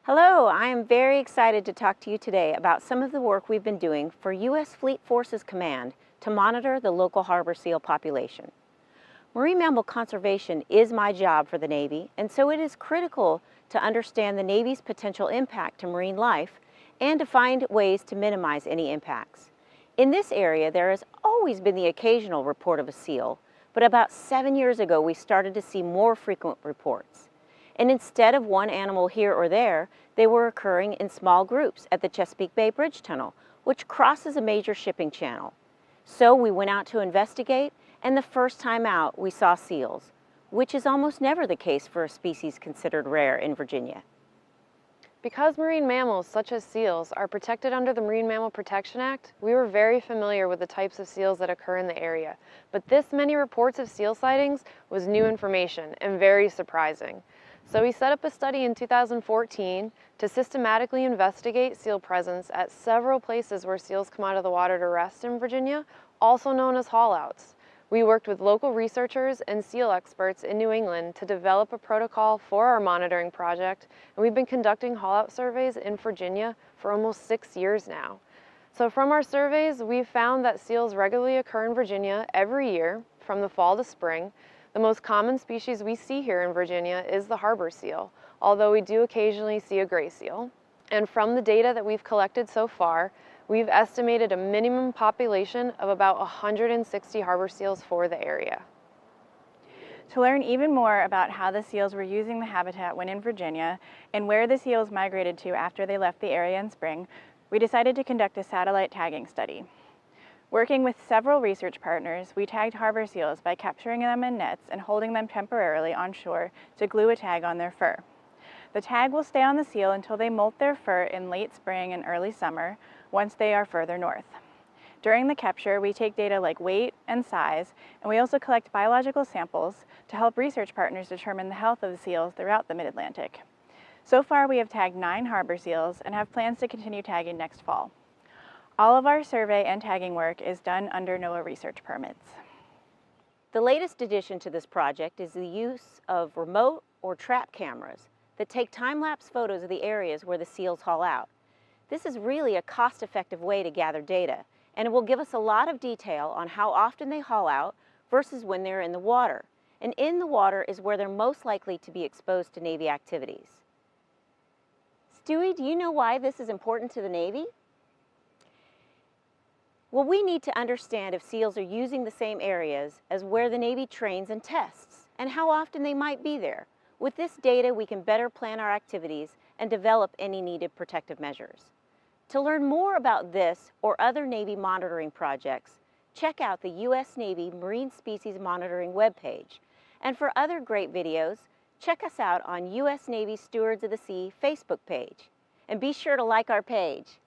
Hello, I am very excited to talk to you today about some of the work we've been doing for U.S. Fleet Forces Command to monitor the local harbor seal population. Marine mammal conservation is my job for the Navy, and so it is critical to understand the Navy's potential impact to marine life and to find ways to minimize any impacts. In this area, there has always been the occasional report of a seal, but about 7 years ago we started to see more frequent reports. And instead of one animal here or there, they were occurring in small groups at the Chesapeake Bay Bridge Tunnel, which crosses a major shipping channel. So we went out to investigate, and the first time out we saw seals, which is almost never the case for a species considered rare in Virginia. Because marine mammals, such as seals, are protected under the Marine Mammal Protection Act, we were very familiar with the types of seals that occur in the area. But this many reports of seal sightings was new information and very surprising. So we set up a study in 2014 to systematically investigate seal presence at several places where seals come out of the water to rest in Virginia, also known as haulouts. We worked with local researchers and seal experts in New England to develop a protocol for our monitoring project, and we've been conducting haulout surveys in Virginia for almost 6 years now. So from our surveys, we've found that seals regularly occur in Virginia every year from the fall to spring. The most common species we see here in Virginia is the harbor seal, although we do occasionally see a gray seal. And from the data that we've collected so far, we've estimated a minimum population of about 160 harbor seals for the area. To learn even more about how the seals were using the habitat when in Virginia and where the seals migrated to after they left the area in spring, we decided to conduct a satellite tagging study. Working with several research partners, we tagged harbor seals by capturing them in nets and holding them temporarily on shore to glue a tag on their fur. The tag will stay on the seal until they molt their fur in late spring and early summer, once they are further north. During the capture, we take data like weight and size, and we also collect biological samples to help research partners determine the health of the seals throughout the Mid-Atlantic. So far, we have tagged 9 harbor seals and have plans to continue tagging next fall. All of our survey and tagging work is done under NOAA research permits. The latest addition to this project is the use of remote or trap cameras that take time-lapse photos of the areas where the seals haul out. This is really a cost-effective way to gather data, and it will give us a lot of detail on how often they haul out versus when they're in the water. And in the water is where they're most likely to be exposed to Navy activities. Stewie, do you know why this is important to the Navy? Well, we need to understand if seals are using the same areas as where the Navy trains and tests, and how often they might be there. With this data, we can better plan our activities and develop any needed protective measures. To learn more about this or other Navy monitoring projects, check out the U.S. Navy Marine Species Monitoring webpage. And for other great videos, check us out on U.S. Navy Stewards of the Sea Facebook page. And be sure to like our page.